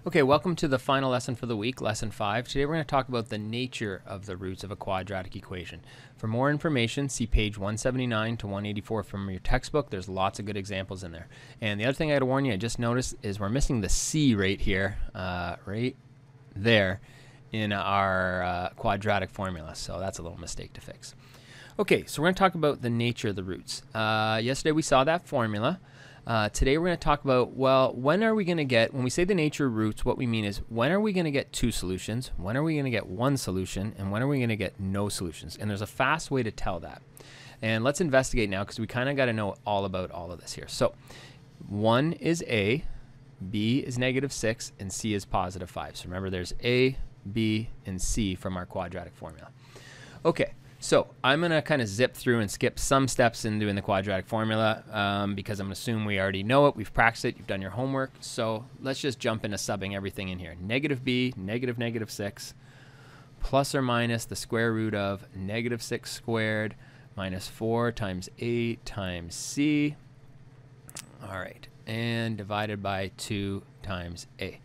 Okay, welcome to the final lesson for the week, lesson 5. Today we're going to talk about the nature of the roots of a quadratic equation. For more information, see page 179 to 184 from your textbook. There's lots of good examples in there. And the other thing I got to warn you, I just noticed, is we're missing the C right here, right there in our quadratic formula. So that's a little mistake to fix. Okay, so we're going to talk about the nature of the roots. Yesterday we saw that formula. Today we're going to talk about, well, when are we going to get, when we say the nature of roots, what we mean is when are we going to get two solutions, when are we going to get one solution, and when are we going to get no solutions? And there's a fast way to tell that. And let's investigate now because we kind of got to know all about all of this here. So 1 is A, B is -6, and C is +5. So remember there's A, B, and C from our quadratic formula. Okay. So I'm going to kind of zip through and skip some steps in doing the quadratic formula because I'm going to assume we already know it. We've practiced it. You've done your homework. So let's just jump into subbing everything in here. -b, -6, plus or minus the square root of -6 squared minus 4 times 8 times c. All right. And divided by 2 times a.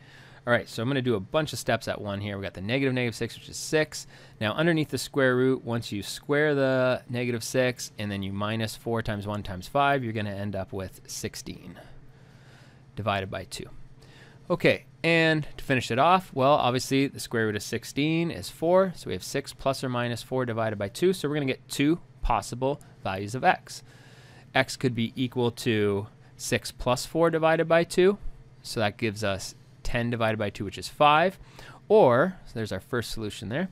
All right, so I'm going to do a bunch of steps at one here. We got the -6, which is 6. Now, underneath the square root, once you square the -6 and then you minus 4 times 1 times 5, you're going to end up with 16 divided by 2. Okay, and to finish it off, well, obviously, the square root of 16 is 4. So we have 6 plus or minus 4 divided by 2. So we're going to get two possible values of x. X could be equal to 6 plus 4 divided by 2. So that gives us 10 divided by 2, which is 5, or, so there's our first solution there,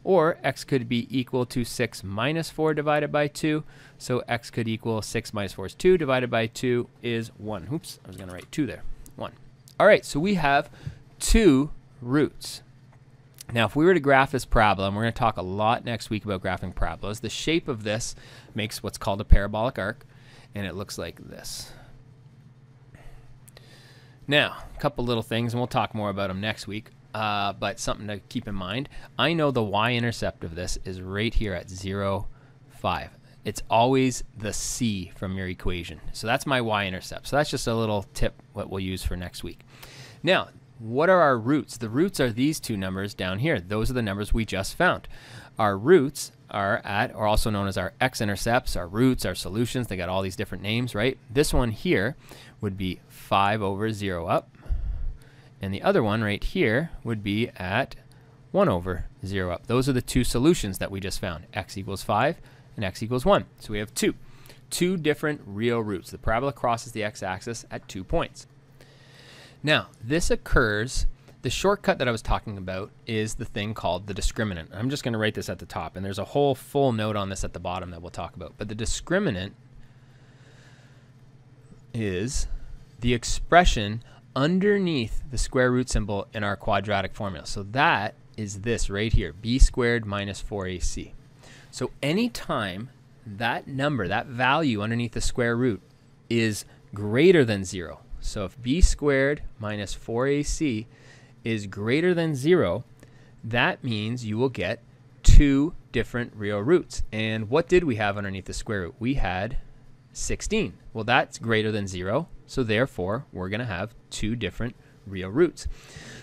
or x could be equal to 6 minus 4 divided by 2, so x could equal 6 minus 4 is 2, divided by 2 is 1. Oops, I was going to write 2 there, 1. All right, so we have two roots. Now, if we were to graph this parabola, and we're going to talk a lot next week about graphing parabolas, the shape of this makes what's called a parabolic arc, and it looks like this. Now, a couple little things, and we'll talk more about them next week, but something to keep in mind. I know the y-intercept of this is right here at 0, 5. It's always the c from your equation. So that's my y-intercept. So that's just a little tip what we'll use for next week. Now, what are our roots? The roots are these two numbers down here. Those are the numbers we just found. Our roots are also known as our x-intercepts, our roots, our solutions. They got all these different names, right? This one here would be 5 over 0 up. And the other one right here would be at 1 over 0 up. Those are the two solutions that we just found. X equals 5 and x equals 1. So we have two different real roots. The parabola crosses the x-axis at 2 points. Now, this occurs, the shortcut that I was talking about is the thing called the discriminant. I'm just going to write this at the top, and there's a whole full note on this at the bottom that we'll talk about. But the discriminant is the expression underneath the square root symbol in our quadratic formula. So that is this right here, b squared minus 4ac. So anytime that number, that value underneath the square root is greater than 0, so if b squared minus 4ac is greater than 0, that means you will get two different real roots. And what did we have underneath the square root? We had 16. Well, that's greater than 0, so therefore we're going to have two different real roots.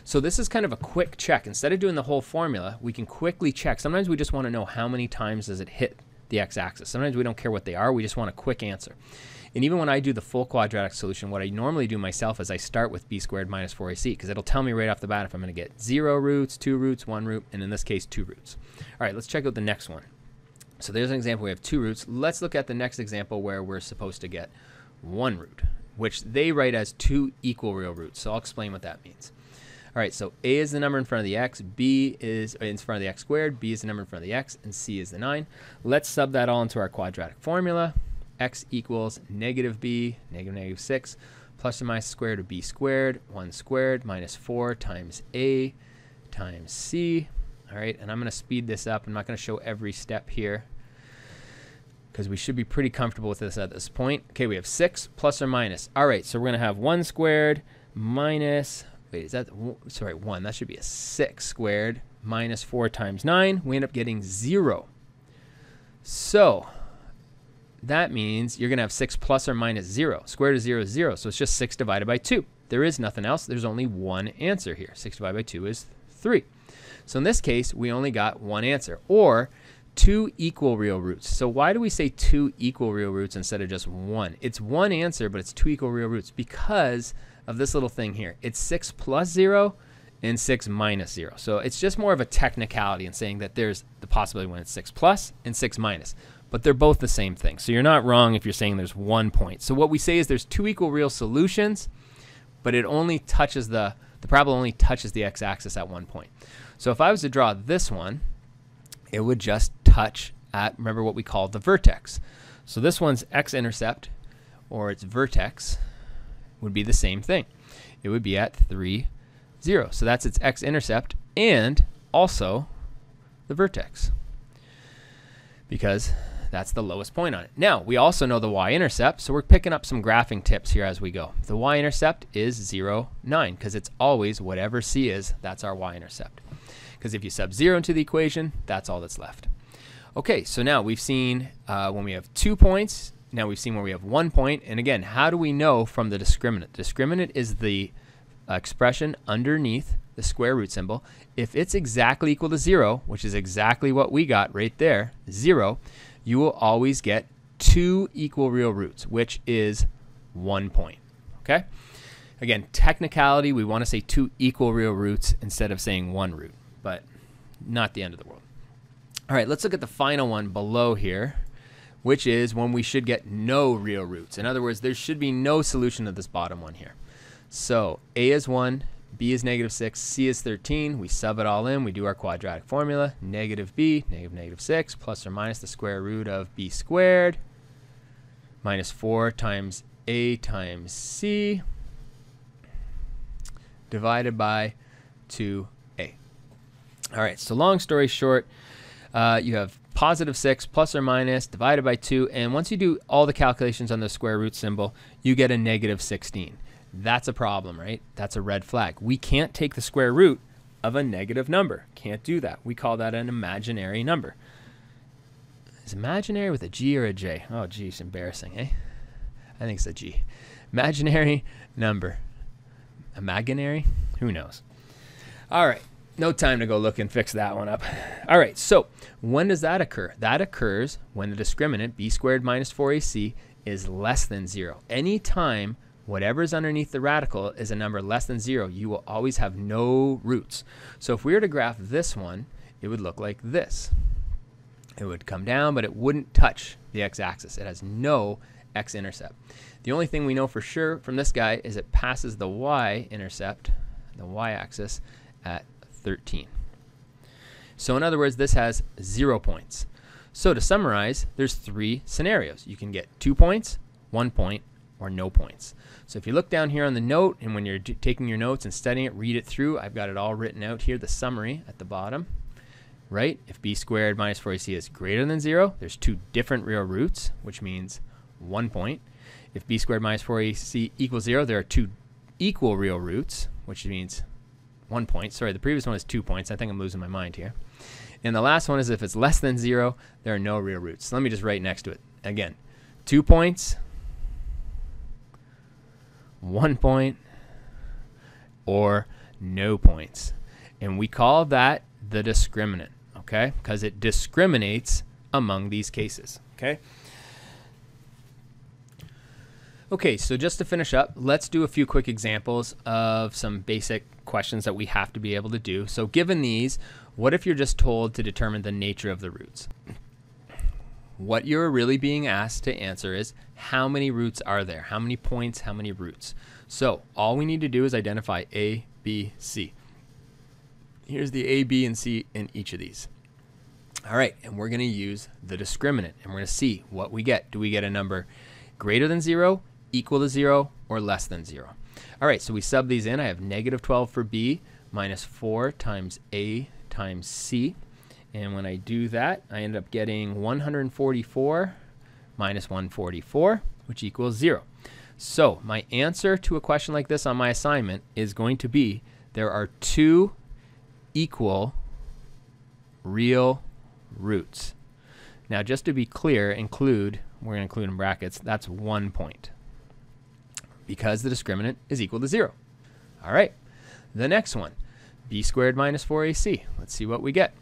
So this is kind of a quick check. Instead of doing the whole formula, we can quickly check. Sometimes we just want to know how many times does it hit the x-axis. Sometimes we don't care what they are, we just want a quick answer. And even when I do the full quadratic solution, what I normally do myself is I start with b squared minus 4ac because it'll tell me right off the bat if I'm going to get 0 roots, 2 roots, 1 root, and in this case 2 roots. All right, let's check out the next one. So there's an example, we have 2 roots. Let's look at the next example where we're supposed to get 1 root, which they write as 2 equal real roots. So I'll explain what that means. All right, so a is the number in front of the x, b is in front of the x squared, b is the number in front of the x, and c is the 9. Let's sub that all into our quadratic formula. X equals -b, -6, plus or minus the square root of b squared, 1 squared, minus 4 times a times c. All right, and I'm going to speed this up. I'm not going to show every step here because we should be pretty comfortable with this at this point. Okay, we have 6 plus or minus. All right, so we're going to have 1 squared minus, wait, is that, sorry, 1. That should be a 6 squared minus 4 times 9. We end up getting 0. So that means you're going to have 6 plus or minus 0. Square root of 0 is 0, so it's just 6 divided by 2. There is nothing else. There's only one answer here. 6 divided by 2 is 3. So in this case, we only got one answer, or 2 equal real roots. So why do we say 2 equal real roots instead of just one? It's one answer, but it's 2 equal real roots because of this little thing here. It's 6 plus 0 and 6 minus 0. So it's just more of a technicality in saying that there's the possibility when it's 6 plus and 6 minus. But they're both the same thing. So you're not wrong if you're saying there's 1 point. So what we say is there's 2 equal real solutions, but it only touches the parabola only touches the x-axis at 1 point. So if I was to draw this one, it would just touch at, remember what we call the vertex. So this one's x-intercept, or its vertex, would be the same thing. It would be at 3, 0. So that's its x-intercept and also the vertex, because that's the lowest point on it. Now, we also know the y-intercept, so we're picking up some graphing tips here as we go. The y-intercept is 0, 9, because it's always whatever c is, that's our y-intercept. Because if you sub 0 into the equation, that's all that's left. Okay, so now we've seen when we have 2 points. Now we've seen where we have 1 point. And again, how do we know from the discriminant? Discriminant is the expression underneath the square root symbol. If it's exactly equal to 0, which is exactly what we got right there, 0, you will always get 2 equal real roots, which is 1 point. Okay? Again, technicality, we want to say 2 equal real roots instead of saying 1 root, but not the end of the world. All right, let's look at the final one below here, which is when we should get no real roots. In other words, there should be no solution to this bottom one here. So a is 1, b is negative 6, c is 13. We sub it all in. We do our quadratic formula. Negative b, negative 6, plus or minus the square root of b squared, minus 4 times a times c, divided by 2a. All right, so long story short, you have positive 6 plus or minus divided by 2, and once you do all the calculations on the square root symbol, you get a negative 16. That's a problem, right? That's a red flag. We can't take the square root of a negative number. Can't do that. We call that an imaginary number. Is imaginary with a G or a J? Oh, geez, embarrassing, eh? I think it's a G. Imaginary number. Imaginary? Who knows? All right. No time to go look and fix that one up. All right, so when does that occur? That occurs when the discriminant, b squared minus 4ac, is less than 0. Anytime whatever is underneath the radical is a number less than 0, you will always have no roots. So if we were to graph this one, it would look like this. It would come down, but it wouldn't touch the x-axis. It has no x-intercept. The only thing we know for sure from this guy is it passes the y-intercept, the y-axis, at 13. So in other words, this has 0 points. So to summarize, there's 3 scenarios. You can get 2 points, 1 point, or no points. So if you look down here on the note, and when you're taking your notes and studying it, read it through. I've got it all written out here, the summary at the bottom. Right? If b squared minus 4ac is greater than 0, there's 2 different real roots, which means 1 point. If b squared minus 4ac equals 0, there are 2 equal real roots, which means 1 point. Sorry, the previous one is 2 points. I think I'm losing my mind here. And the last one is if it's less than 0, there are no real roots. So let me just write next to it. Again, 2 points, 1 point, or no points. And we call that the discriminant, okay? Because it discriminates among these cases, okay? Okay, so just to finish up, let's do a few quick examples of some basic questions that we have to be able to do. So given these, what if you're just told to determine the nature of the roots? What you're really being asked to answer is how many roots are there? How many points? How many roots? So all we need to do is identify A, B, C. Here's the A, B, and C in each of these. All right, and we're going to use the discriminant, and we're going to see what we get. Do we get a number greater than 0, equal to 0, or less than 0? All right, so we sub these in. I have negative 12 for B, minus 4 times A times C. And when I do that, I end up getting 144 minus 144, which equals 0. So my answer to a question like this on my assignment is going to be there are 2 equal real roots. Now, just to be clear, include we're going to include in brackets, that's 1 point because the discriminant is equal to 0. All right, the next one, b squared minus 4ac. Let's see what we get.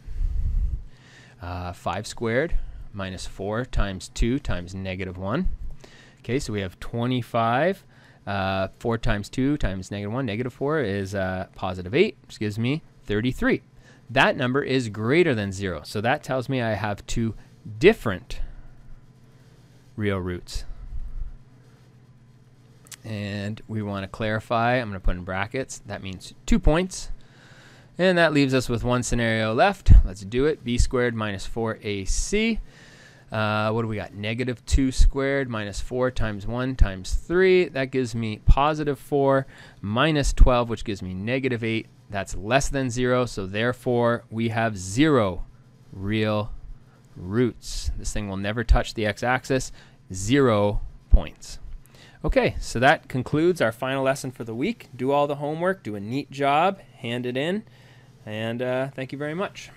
5 squared minus 4 times 2 times negative 1. Okay, so we have 25. 4 times 2 times negative 1, negative 4 is positive 8, which gives me 33. That number is greater than 0, so that tells me I have two different real roots. And we want to clarify, I'm going to put in brackets, that means 2 points. And that leaves us with one scenario left. Let's do it. B squared minus 4ac. What do we got? Negative 2 squared minus 4 times 1 times 3. That gives me positive 4 minus 12, which gives me negative 8. That's less than 0, so therefore we have 0 real roots. This thing will never touch the x-axis. 0 points. Okay, so that concludes our final lesson for the week. Do all the homework, do a neat job, hand it in, and thank you very much.